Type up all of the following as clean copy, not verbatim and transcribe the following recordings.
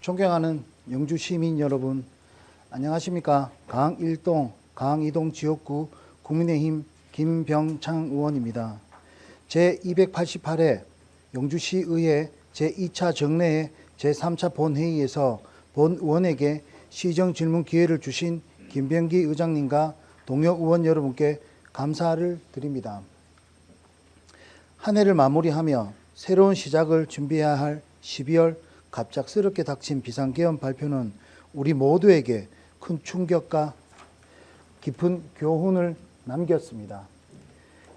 존경하는 영주 시민 여러분, 안녕하십니까? 강일동, 강이동 지역구 국민의힘 김병창 의원입니다. 제288회 영주시의회 제2차 정례회 제3차 본회의에서 본 의원에게 시정 질문 기회를 주신 김병기 의장님과 동료 의원 여러분께 감사를 드립니다. 한 해를 마무리하며 새로운 시작을 준비해야 할 12월 갑작스럽게 닥친 비상계엄 발표는 우리 모두에게 큰 충격과 깊은 교훈을 남겼습니다.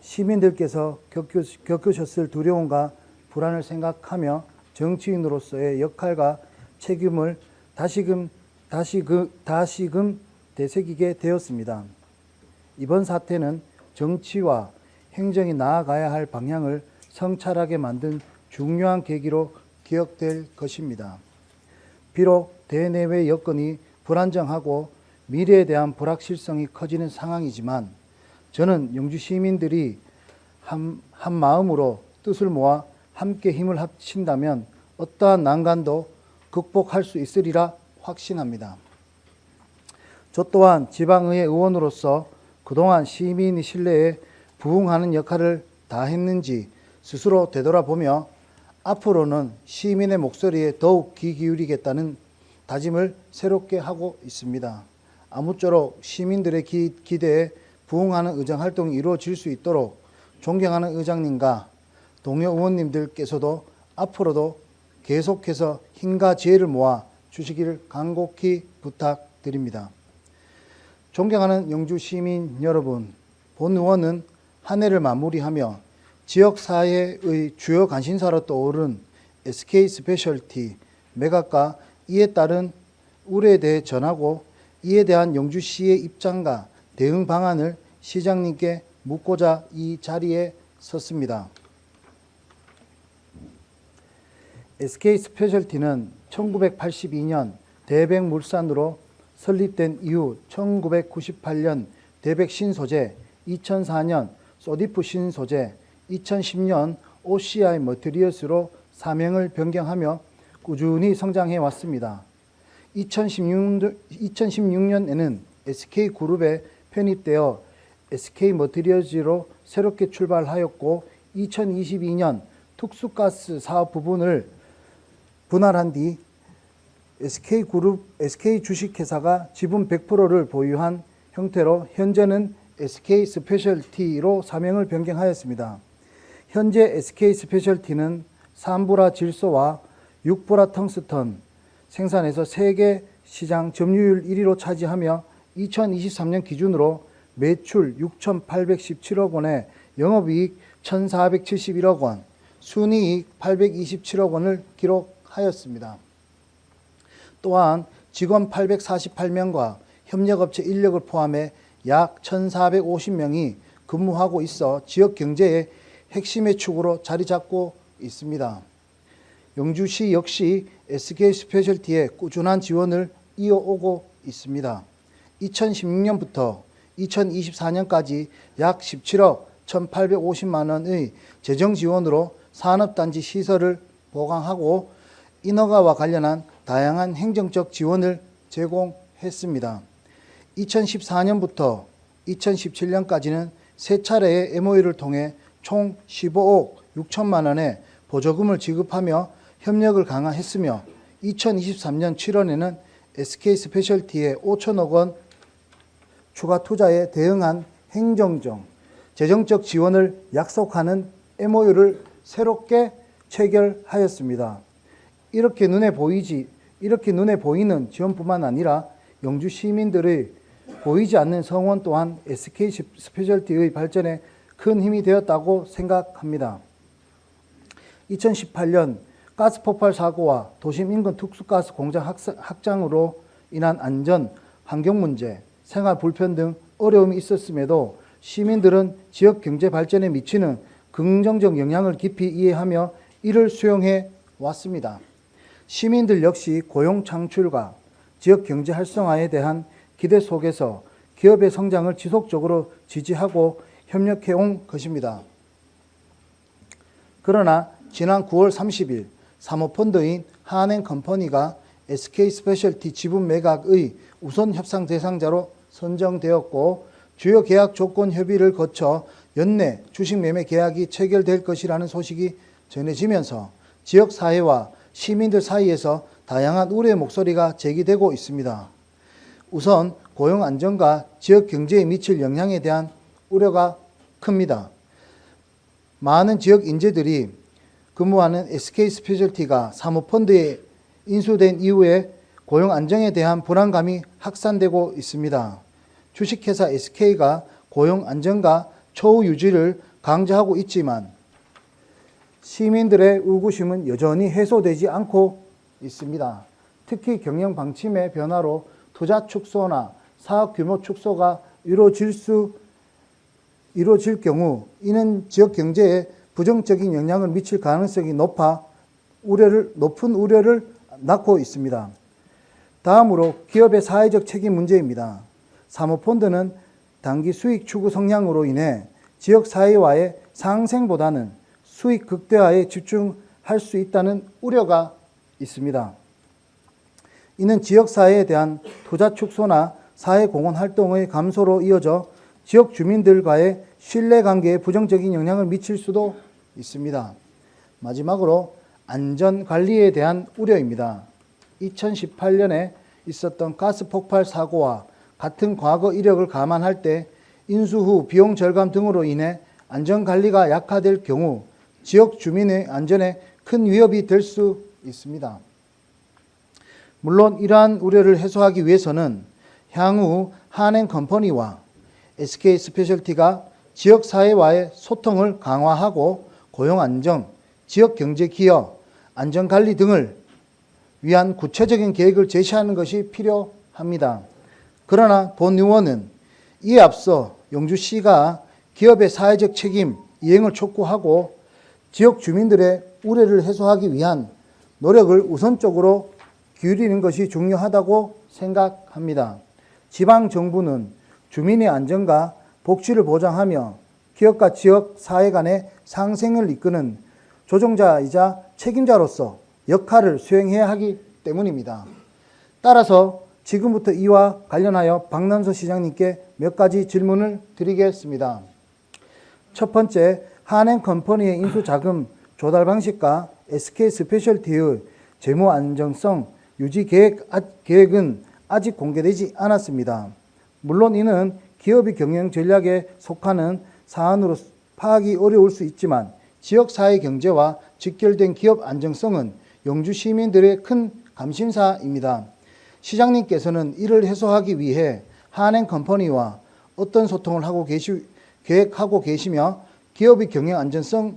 시민들께서 겪으셨을 두려움과 불안을 생각하며 정치인으로서의 역할과 책임을 다시금 되새기게 되었습니다. 이번 사태는 정치와 행정이 나아가야 할 방향을 성찰하게 만든 중요한 계기로 기억될 것입니다. 비록 대내외 여건이 불안정하고 미래에 대한 불확실성이 커지는 상황이지만 저는 영주 시민들이 한 마음으로 뜻을 모아 함께 힘을 합친다면 어떠한 난관도 극복할 수 있으리라 확신합니다. 저 또한 지방의회 의원으로서 그동안 시민의 신뢰에 부응하는 역할을 다했는지 스스로 되돌아보며 앞으로는 시민의 목소리에 더욱 귀 기울이겠다는 다짐을 새롭게 하고 있습니다. 아무쪼록 시민들의 기대에 부응하는 의정활동이 이루어질 수 있도록 존경하는 의장님과 동료 의원님들께서도 앞으로도 계속해서 힘과 지혜를 모아 주시기를 간곡히 부탁드립니다. 존경하는 영주 시민 여러분, 본 의원은 한 해를 마무리하며 지역사회의 주요 관심사로 떠오른 SK 스페셜티, 매각과 이에 따른 우려에 대해 전하고 이에 대한 영주시의 입장과 대응 방안을 시장님께 묻고자 이 자리에 섰습니다. SK 스페셜티는 1982년 대백물산으로 설립된 이후 1998년 대백 신소재, 2004년 소디프 신소재, 2010년 OCI 머티리얼스로 사명을 변경하며 꾸준히 성장해 왔습니다. 2016년에는 SK그룹에 편입되어 SK 머티리얼즈로 새롭게 출발하였고 2022년 특수가스 사업 부분을 분할한 뒤 SK그룹, SK 주식회사가 지분 100%를 보유한 형태로 현재는 SK 스페셜티로 사명을 변경하였습니다. 현재 SK 스페셜티는 산브라 질소와 6브라 텅스턴 생산에서 세계 시장 점유율 1위로 차지하며 2023년 기준으로 매출 6,817억 원에 영업이익 1,471억 원, 순이익 827억 원을 기록하였습니다. 또한 직원 848명과 협력업체 인력을 포함해 약 1,450명이 근무하고 있어 지역 경제의 핵심의 축으로 자리 잡고 있습니다. 영주시 역시 SK 스페셜티의 꾸준한 지원을 이어오고 있습니다. 2016년부터 2024년까지 약 17억 1,850만 원의 재정 지원으로 산업단지 시설을 보강하고 인허가와 관련한 다양한 행정적 지원을 제공했습니다. 2014년부터 2017년까지는 세 차례의 MOU를 통해 총 15억 6천만 원의 보조금을 지급하며 협력을 강화했으며 2023년 7월에는 SK 스페셜티의 5천억 원 추가 투자에 대응한 행정적, 재정적 지원을 약속하는 MOU를 새롭게 체결하였습니다. 이렇게 눈에 보이는 지원뿐만 아니라 영주 시민들의 보이지 않는 성원 또한 SK 스페셜티의 발전에 큰 힘이 되었다고 생각합니다. 2018년 가스 폭발 사고와 도심 인근 특수가스 공장 확장으로 인한 안전, 환경 문제, 생활 불편 등 어려움이 있었음에도 시민들은 지역 경제 발전에 미치는 긍정적 영향을 깊이 이해하며 이를 수용해 왔습니다. 시민들 역시 고용 창출과 지역 경제 활성화에 대한 기대 속에서 기업의 성장을 지속적으로 지지하고 협력해 온 것입니다. 그러나 지난 9월 30일 사모펀드인 한앤컴퍼니가 SK스페셜티 지분 매각의 우선 협상 대상자로 선정되었고 주요 계약 조건 협의를 거쳐 연내 주식 매매 계약이 체결될 것이라는 소식이 전해지면서 지역 사회와 시민들 사이에서 다양한 우려의 목소리가 제기되고 있습니다. 우선 고용 안정과 지역 경제에 미칠 영향에 대한 우려가 큽니다. 많은 지역 인재들이 근무하는 SK스페셜티가 사모펀드에 인수된 이후에 고용 안정에 대한 불안감이 확산되고 있습니다. 주식회사 SK가 고용 안정과 처우 유지를 강조하고 있지만 시민들의 의구심은 여전히 해소되지 않고 있습니다. 특히 경영 방침의 변화로 투자 축소나 사업 규모 축소가 이루어질 경우 이는 지역 경제에 부정적인 영향을 미칠 가능성이 높은 우려를 낳고 있습니다. 다음으로 기업의 사회적 책임 문제입니다. 사모펀드는 단기 수익 추구 성향으로 인해 지역 사회와의 상생보다는 수익 극대화에 집중할 수 있다는 우려가 있습니다. 이는 지역 사회에 대한 투자 축소나 사회 공헌 활동의 감소로 이어져 지역 주민들과의 신뢰관계에 부정적인 영향을 미칠 수도 있습니다. 마지막으로 안전관리에 대한 우려입니다. 2018년에 있었던 가스 폭발 사고와 같은 과거 이력을 감안할 때 인수 후 비용 절감 등으로 인해 안전관리가 약화될 경우 지역 주민의 안전에 큰 위협이 될 수 있습니다. 물론 이러한 우려를 해소하기 위해서는 향후 한행컴퍼니와 SK스페셜티가 지역사회와의 소통을 강화하고 고용안정, 지역경제 기여, 안전관리 등을 위한 구체적인 계획을 제시하는 것이 필요합니다. 그러나 본 의원은 이에 앞서 영주시가 기업의 사회적 책임 이행을 촉구하고 지역 주민들의 우려를 해소하기 위한 노력을 우선적으로 기울이는 것이 중요하다고 생각합니다. 지방정부는 주민의 안전과 복지를 보장하며 기업과 지역 사회 간의 상생을 이끄는 조종자이자 책임자로서 역할을 수행해야 하기 때문입니다. 따라서 지금부터 이와 관련하여 박남서 시장님께 몇 가지 질문을 드리겠습니다. 첫 번째, 한행컴퍼니의 인수자금 조달 방식과 SK스페셜티의 재무 안정성 유지 계획은 아직 공개되지 않았습니다. 물론 이는 기업의 경영 전략에 속하는 사안으로 파악이 어려울 수 있지만 지역사회 경제와 직결된 기업 안정성은 영주 시민들의 큰 관심사입니다. 시장님께서는 이를 해소하기 위해 한행컴퍼니와 어떤 소통을 계획하고 계시며 기업의 경영 안전성을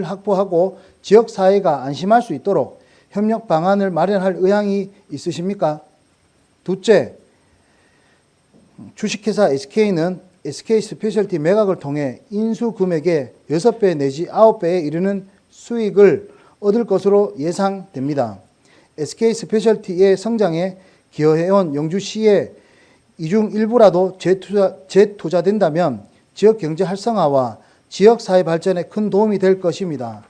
확보하고 지역사회가 안심할 수 있도록 협력 방안을 마련할 의향이 있으십니까? 둘째, 주식회사 SK는 SK스페셜티 매각을 통해 인수 금액의 6배 내지 9배에 이르는 수익을 얻을 것으로 예상됩니다. SK스페셜티의 성장에 기여해온 영주시의 이중 일부라도 재투자된다면 지역 경제 활성화와 지역 사회 발전에 큰 도움이 될 것입니다.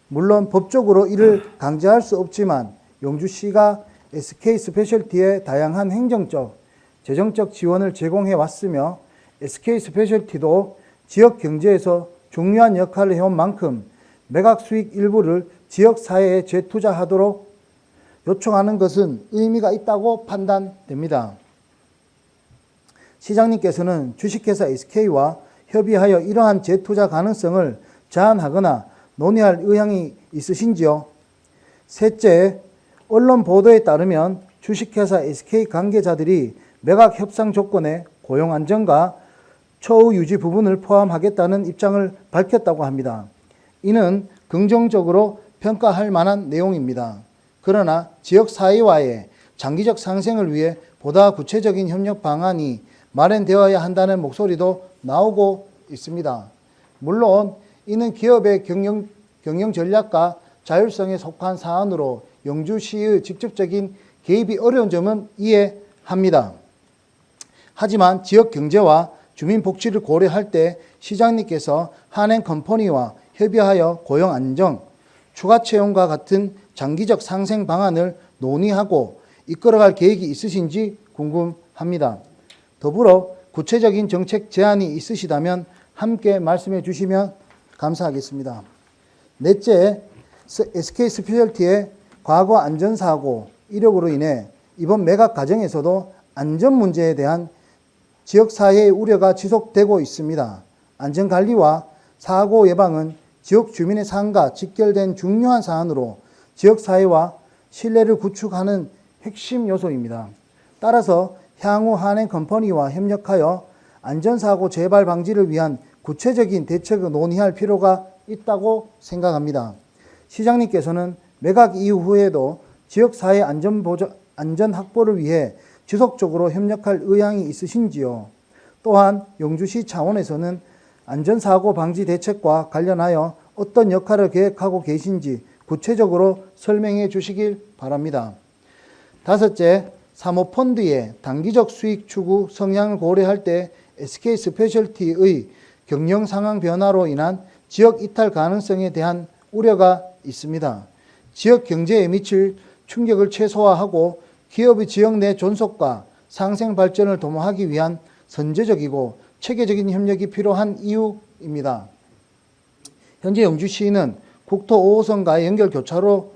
물론 법적으로 이를 강제할 수 없지만 영주시가 SK스페셜티에 다양한 행정적, 재정적 지원을 제공해 왔으며 SK스페셜티도 지역 경제에서 중요한 역할을 해온 만큼 매각 수익 일부를 지역 사회에 재투자하도록 요청하는 것은 의미가 있다고 판단됩니다. 시장님께서는 주식회사 SK와 협의하여 이러한 재투자 가능성을 제한하거나 논의할 의향이 있으신지요? 셋째, 언론 보도에 따르면 주식회사 SK 관계자들이 매각 협상 조건에 고용 안정과 처우 유지 부분을 포함하겠다는 입장을 밝혔다고 합니다. 이는 긍정적으로 평가할 만한 내용입니다. 그러나 지역 사회와의 장기적 상생을 위해 보다 구체적인 협력 방안이 마련되어야 한다는 목소리도 나오고 있습니다. 물론 이는 기업의 경영 전략과 자율성에 속한 사안으로 영주시의 직접적인 개입이 어려운 점은 이해합니다. 하지만 지역 경제와 주민 복지를 고려할 때 시장님께서 한행컴퍼니와 협의하여 고용 안정, 추가 채용과 같은 장기적 상생 방안을 논의하고 이끌어갈 계획이 있으신지 궁금합니다. 더불어 구체적인 정책 제안이 있으시다면 함께 말씀해 주시면 감사하겠습니다. 넷째, SK스페셜티의 과거 안전사고 이력으로 인해 이번 매각 과정에서도 안전 문제에 대한 지역사회의 우려가 지속되고 있습니다. 안전관리와 사고 예방은 지역 주민의 삶과 직결된 중요한 사안으로 지역사회와 신뢰를 구축하는 핵심 요소입니다. 따라서 향후 한행컴퍼니와 협력하여 안전사고 재발 방지를 위한 구체적인 대책을 논의할 필요가 있다고 생각합니다. 시장님께서는 매각 이후에도 지역사회 안전 확보를 위해 지속적으로 협력할 의향이 있으신지요? 또한 영주시 차원에서는 안전사고 방지 대책과 관련하여 어떤 역할을 계획하고 계신지 구체적으로 설명해 주시길 바랍니다. 다섯째, 사모펀드의 단기적 수익 추구 성향을 고려할 때 SK스페셜티의 경영 상황 변화로 인한 지역 이탈 가능성에 대한 우려가 있습니다. 지역 경제에 미칠 충격을 최소화하고 기업의 지역 내 존속과 상생 발전을 도모하기 위한 선제적이고 체계적인 협력이 필요한 이유입니다. 현재 영주시는 국토 5호선과의 연결 교차로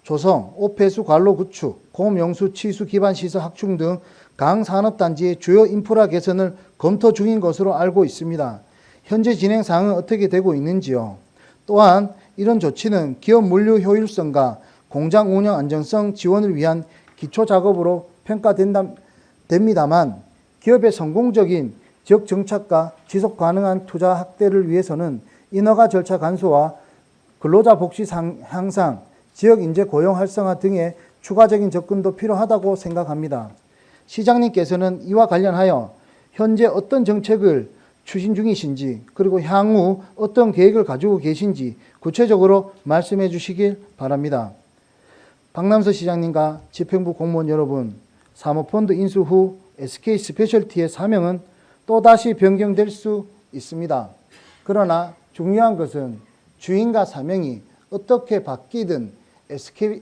조성, 오폐수 관로 구축, 고용수 치수 기반 시설 확충 등 강산업단지의 주요 인프라 개선을 검토 중인 것으로 알고 있습니다. 현재 진행 사항은 어떻게 되고 있는지요? 또한 이런 조치는 기업 물류 효율성과 공장 운영 안정성 지원을 위한 기초 작업으로 평가됩니다만 기업의 성공적인 지역 정착과 지속 가능한 투자 확대를 위해서는 인허가 절차 간소화, 근로자 복지 향상, 지역 인재 고용 활성화 등의 추가적인 접근도 필요하다고 생각합니다. 시장님께서는 이와 관련하여 현재 어떤 정책을 추진 중이신지 그리고 향후 어떤 계획을 가지고 계신지 구체적으로 말씀해 주시길 바랍니다. 박남서 시장님과 집행부 공무원 여러분, 사모펀드 인수 후 SK스페셜티의 사명은 또다시 변경될 수 있습니다. 그러나 중요한 것은 주인과 사명이 어떻게 바뀌든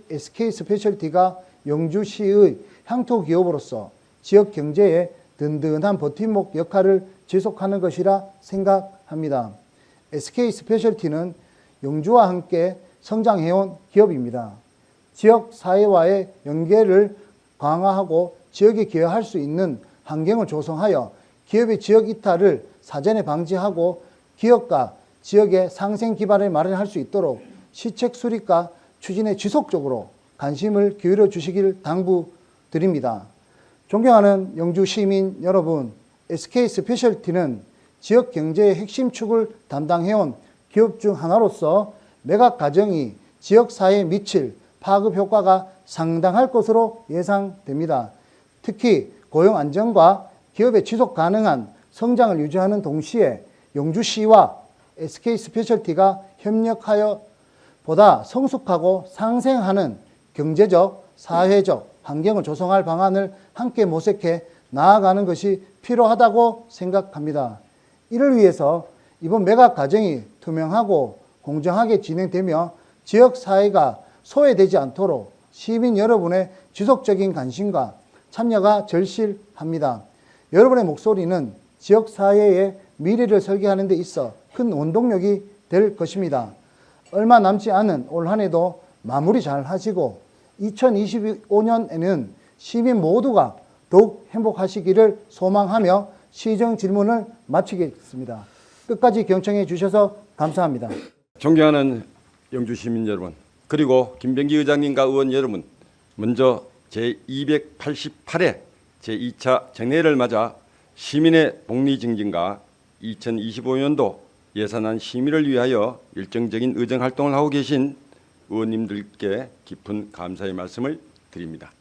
SK스페셜티가 영주시의 향토 기업으로서 지역 경제에 든든한 버팀목 역할을 지속하는 것이라 생각합니다. SK스페셜티는 영주와 함께 성장해온 기업입니다. 지역 사회와의 연계를 강화하고 지역에 기여할 수 있는 환경을 조성하여 기업의 지역 이탈을 사전에 방지하고 기업과 지역의 상생 기반을 마련할 수 있도록 시책 수립과 추진에 지속적으로 관심을 기울여 주시길 당부드립니다. 존경하는 영주 시민 여러분, SK스페셜티는 지역 경제의 핵심 축을 담당해온 기업 중 하나로서 매각 과정이 지역 사회에 미칠 파급 효과가 상당할 것으로 예상됩니다. 특히 고용 안정과 기업의 지속 가능한 성장을 유지하는 동시에 영주시와 SK스페셜티가 협력하여 보다 성숙하고 상생하는 경제적, 사회적 환경을 조성할 방안을 함께 모색해 나아가는 것이 필요하다고 생각합니다. 이를 위해서 이번 매각 과정이 투명하고 공정하게 진행되며 지역사회가 소외되지 않도록 시민 여러분의 지속적인 관심과 참여가 절실합니다. 여러분의 목소리는 지역사회의 미래를 설계하는 데 있어 큰 원동력이 될 것입니다. 얼마 남지 않은 올 한 해도 마무리 잘 하시고 2025년에는 시민 모두가 더욱 행복하시기를 소망하며 시정 질문을 마치겠습니다. 끝까지 경청해 주셔서 감사합니다. 존경하는 영주 시민 여러분, 그리고 김병기 의장님과 의원 여러분, 먼저 제288회 제2차 정례를 맞아 시민의 복리 증진과 2025년도 예산안 심의를 위하여 일정적인 의정 활동을 하고 계신 의원님들께 깊은 감사의 말씀을 드립니다.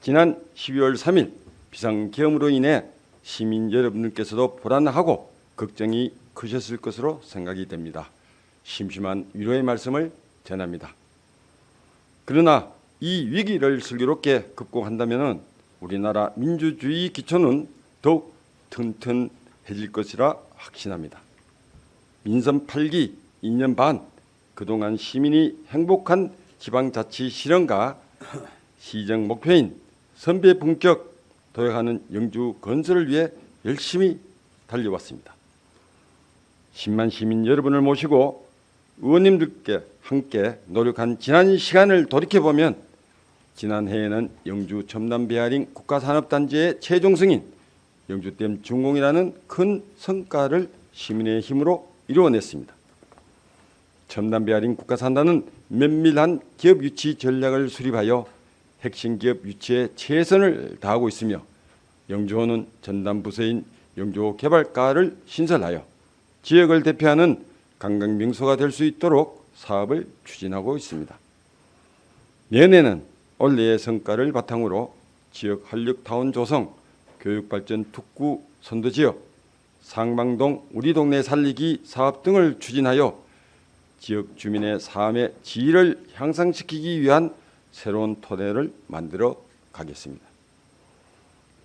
지난 12월 3일 비상계엄으로 인해 시민 여러분들께서도 불안하고 걱정이 크셨을 것으로 생각이 됩니다. 심심한 위로의 말씀을 전합니다. 그러나 이 위기를 슬기롭게 극복한다면 우리나라 민주주의 기초는 더욱 튼튼해질 것이라 확신합니다. 민선 8기 2년 반, 그동안 시민이 행복한 지방자치 실현과 시정 목표인 선배 품격 도약하는 영주 건설을 위해 열심히 달려왔습니다. 10만 시민 여러분을 모시고 의원님들께 함께 노력한 지난 시간을 돌이켜보면 지난해에는 영주 첨단 베어링 국가산업단지의 최종 승인 영주댐 준공이라는 큰 성과를 시민의 힘으로 이루어냈습니다. 첨단 베어링 국가산단은 면밀한 기업 유치 전략을 수립하여 핵심 기업 유치에 최선을 다하고 있으며 영주호는 전담 부서인 영주호개발과를 신설하여 지역을 대표하는 관광 명소가 될 수 있도록 사업을 추진하고 있습니다. 내년에는 올해의 성과를 바탕으로 지역 활력타운 조성, 교육발전 특구 선도지역, 상방동 우리 동네 살리기 사업 등을 추진하여 지역 주민의 삶의 질을 향상시키기 위한 새로운 토대를 만들어 가겠습니다.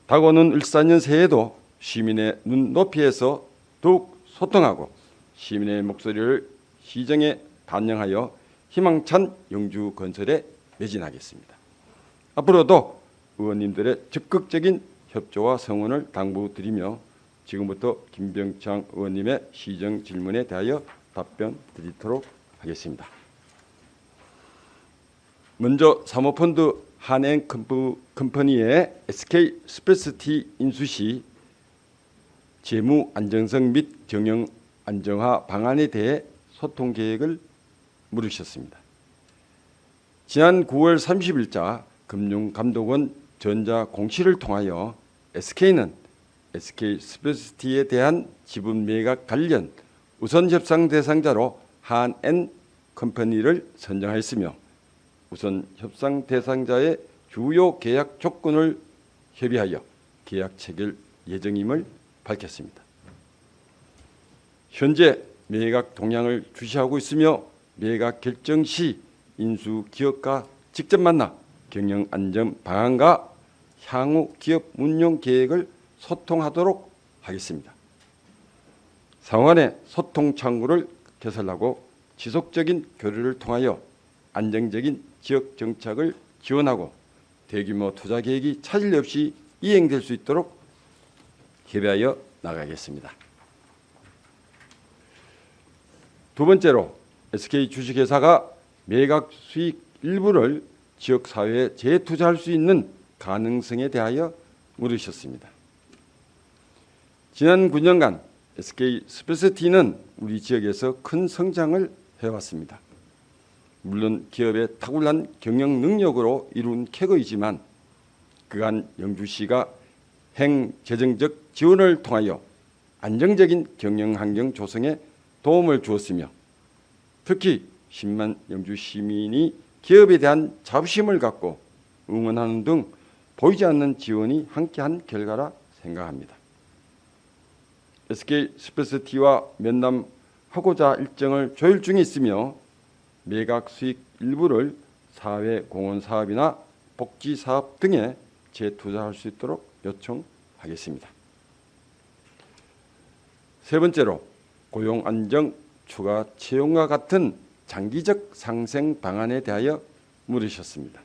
다가오는 을사년 새해에도 시민의 눈높이에서 더욱 소통하고 시민의 목소리를 시정에 반영하여 희망찬 영주 건설에 매진하겠습니다. 앞으로도 의원님들의 적극적인 협조와 성원을 당부드리며 지금부터 김병창 의원님의 시정 질문에 대하여 답변 드리도록 하겠습니다. 먼저 사모펀드 한행 컴퍼니의 SK 스페셜티 인수 시 재무 안정성 및 경영 안정화 방안에 대해 소통 계획을 물으셨습니다. 지난 9월 30일자 금융감독원 전자공시를 통하여 SK는 SK 스페셜티에 대한 지분 매각 관련 우선 협상 대상자로 한엔 컴퍼니를 선정하였으며 우선 협상 대상자의 주요 계약 조건을 협의하여 계약 체결 예정임을 밝혔습니다. 현재 매각 동향을 주시하고 있으며 매각 결정 시 인수 기업과 직접 만나 경영 안정 방안과 향후 기업 운영 계획을 소통하도록 하겠습니다. 상호간의 소통 창구를 개설하고 지속적인 교류를 통하여 안정적인 지역 정착을 지원하고 대규모 투자 계획이 차질 없이 이행될 수 있도록 협의하여 나가겠습니다. 두 번째로 SK 주식회사가 매각 수익 일부를 지역사회에 재투자할 수 있는 가능성에 대하여 물으셨습니다. 지난 9년간 SK 스페셜티는 우리 지역에서 큰 성장을 해왔습니다. 물론 기업의 탁월한 경영 능력으로 이룬 쾌거이지만 그간 영주시가 행재정적 지원을 통하여 안정적인 경영 환경 조성에 도움을 주었으며 특히 10만 영주 시민이 기업에 대한 자부심을 갖고 응원하는 등 보이지 않는 지원이 함께한 결과라 생각합니다. SK 스페셜티와 면담하고자 일정을 조율 중에 있으며 매각 수익 일부를 사회공헌 사업이나 복지 사업 등에 재투자할 수 있도록 요청하겠습니다. 세 번째로 고용 안정, 추가 채용과 같은 장기적 상생 방안에 대하여 물으셨습니다.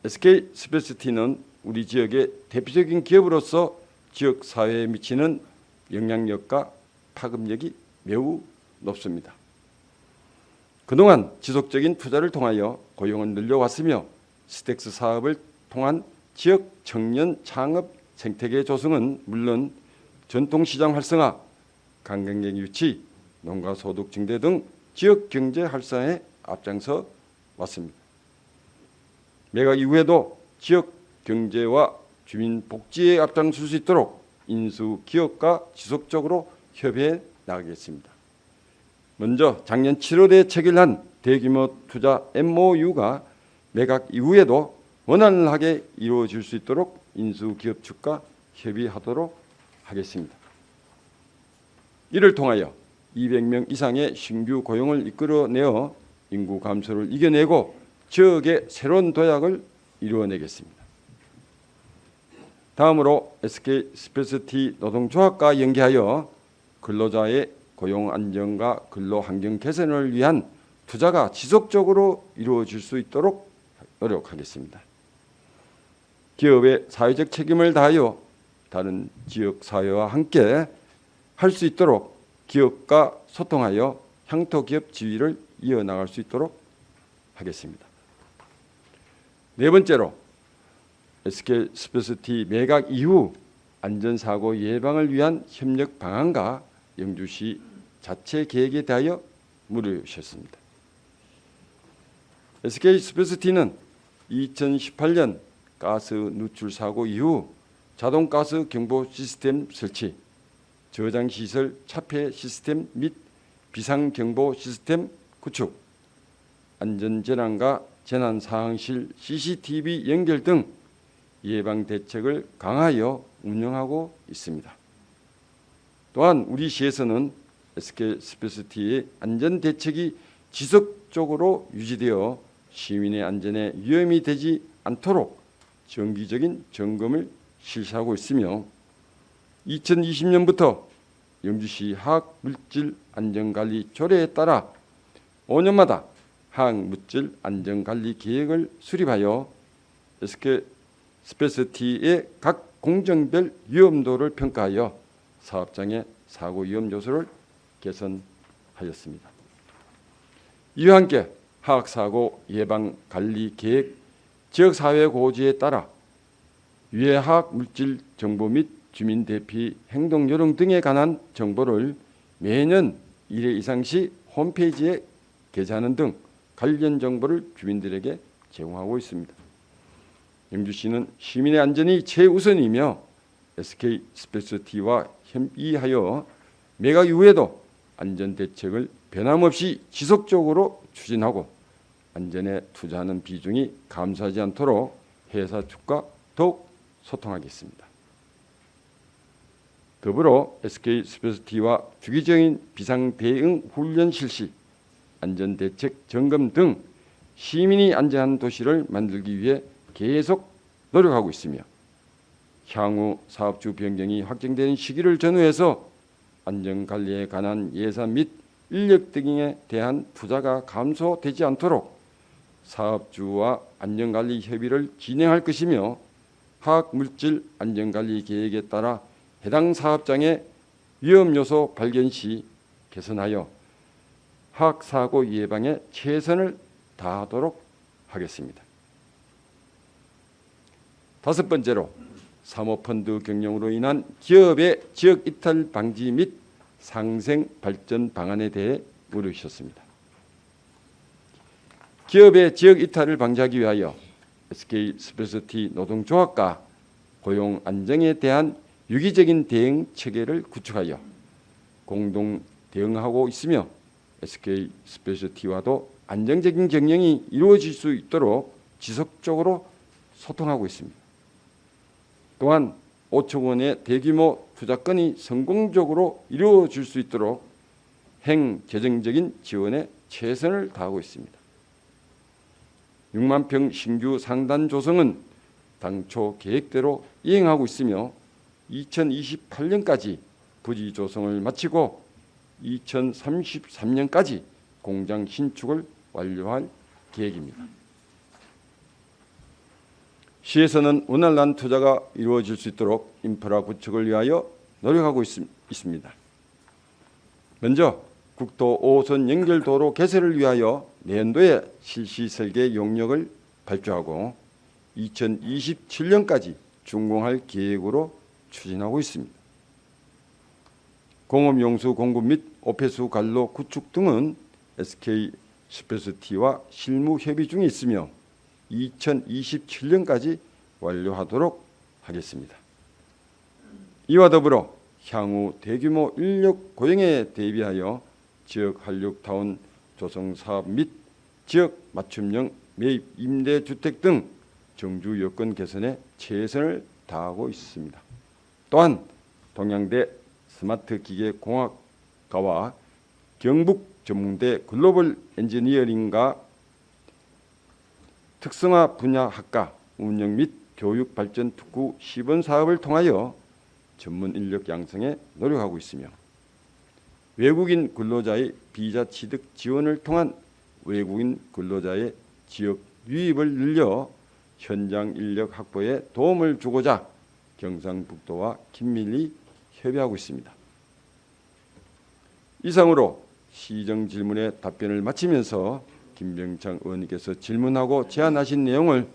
SK 스페셜티는 우리 지역의 대표적인 기업으로서 지역 사회에 미치는 영향력과 파급력이 매우 높습니다. 그동안 지속적인 투자를 통하여 고용을 늘려왔으며 스택스 사업을 통한 지역 청년 창업 생태계 조성은 물론 전통시장 활성화, 관광객 유치, 농가 소득 증대 등 지역 경제 활성화에 앞장서 왔습니다. 매각 이후에도 지역 경제와 주민 복지에 앞장설 수 있도록 인수 기업과 지속적으로 협의해 나가겠습니다. 먼저 작년 7월에 체결한 대규모 투자 MOU가 매각 이후에도 원활하게 이루어질 수 있도록 인수 기업 측과 협의하도록 하겠습니다. 이를 통하여 200명 이상의 신규 고용을 이끌어내어 인구 감소를 이겨내고 지역의 새로운 도약을 이루어내겠습니다. 다음으로 SK 스페셜티 노동조합과 연계하여 근로자의 고용 안정과 근로 환경 개선을 위한 투자가 지속적으로 이루어질 수 있도록 노력하겠습니다. 기업의 사회적 책임을 다하여 다른 지역 사회와 함께 할 수 있도록 기업과 소통하여 향토 기업 지위를 이어나갈 수 있도록 하겠습니다. 네 번째로 SK 스페셜티 매각 이후 안전사고 예방을 위한 협력 방안과 영주시 자체 계획에 대하여 물으셨습니다. SK 스페셜티는 2018년 가스 누출 사고 이후 자동 가스 경보 시스템 설치, 저장 시설 차폐 시스템 및 비상 경보 시스템 구축, 안전재난과 재난상황실 CCTV 연결 등 예방 대책을 강화하여 운영하고 있습니다. 또한 우리 시에서는 SK 스페셜티의 안전 대책이 지속적으로 유지되어 시민의 안전에 위험이 되지 않도록 정기적인 점검을 실시하고 있으며 2020년부터 영주시 화학물질안전관리 조례에 따라 5년마다 화학물질안전관리 계획을 수립하여 SK 스페셜티의 각 공정별 위험도를 평가하여 사업장의 사고 위험 요소를 개선하였습니다. 이와 함께 화학사고 예방 관리 계획, 지역사회 고지에 따라 유해 화학물질 정보 및 주민 대피 행동 요령 등에 관한 정보를 매년 1회 이상 시 홈페이지에 게재하는 등 관련 정보를 주민들에게 제공하고 있습니다. 영주시는 시민의 안전이 최우선이며 SK 스페셜티와 협의하여 매각 이후에도 안전 대책을 변함없이 지속적으로 추진하고 안전에 투자하는 비중이 감소하지 않도록 회사 측과 더욱 소통하겠습니다. 더불어 SK 스페셜티와 주기적인 비상 대응 훈련 실시, 안전 대책 점검 등 시민이 안전한 도시를 만들기 위해 계속 노력하고 있으며 향후 사업주 변경이 확정되는 시기를 전후해서 안전관리에 관한 예산 및 인력 등에 대한 투자가 감소되지 않도록 사업주와 안전관리 협의를 진행할 것이며 화학물질 안전관리 계획에 따라 해당 사업장의 위험요소 발견 시 개선하여 화학사고 예방에 최선을 다하도록 하겠습니다. 다섯 번째로 사모펀드 경영으로 인한 기업의 지역 이탈 방지 및 상생 발전 방안에 대해 물으셨습니다. 기업의 지역 이탈을 방지하기 위하여 SK 스페셜티 노동조합과 고용 안정에 대한 유기적인 대응 체계를 구축하여 공동 대응하고 있으며 SK 스페셜티와도 안정적인 경영이 이루어질 수 있도록 지속적으로 소통하고 있습니다. 또한 5천 원의 대규모 투자건이 성공적으로 이루어질 수 있도록 행재정적인 지원에 최선을 다하고 있습니다. 6만 평 신규 상단 조성은 당초 계획대로 이행하고 있으며 2028년까지 부지 조성을 마치고 2033년까지 공장 신축을 완료할 계획입니다. 시에서는 원활한 투자가 이루어질 수 있도록 인프라 구축을 위하여 노력하고 있습니다. 먼저 국도 5호선 연결도로 개설을 위하여 내년도에 실시 설계 용역을 발주하고 2027년까지 준공할 계획으로 추진하고 있습니다. 공업용수 공급 및 오폐수 관로 구축 등은 SK 스페셜티와 실무 협의 중에 있으며 2027년까지 완료하도록 하겠습니다. 이와 더불어 향후 대규모 인력 고용에 대비하여 지역 한류타운 조성 사업 및 지역 맞춤형 매입 임대주택 등 정주 여건 개선에 최선을 다하고 있습니다. 또한 동양대 스마트기계공학과와 경북전문대 글로벌 엔지니어링과 특성화 분야학과 운영 및 교육 발전 특구 시범 사업을 통하여 전문 인력 양성에 노력하고 있으며 외국인 근로자의 비자 취득 지원을 통한 외국인 근로자의 지역 유입을 늘려 현장 인력 확보에 도움을 주고자 경상북도와 긴밀히 협의하고 있습니다. 이상으로 시정 질문에 답변을 마치면서 김병창 의원님께서 질문하고 제안하신 내용을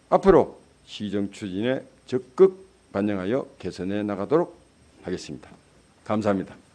앞으로 시정 추진에 적극 반영하여 개선해 나가도록 하겠습니다. 감사합니다.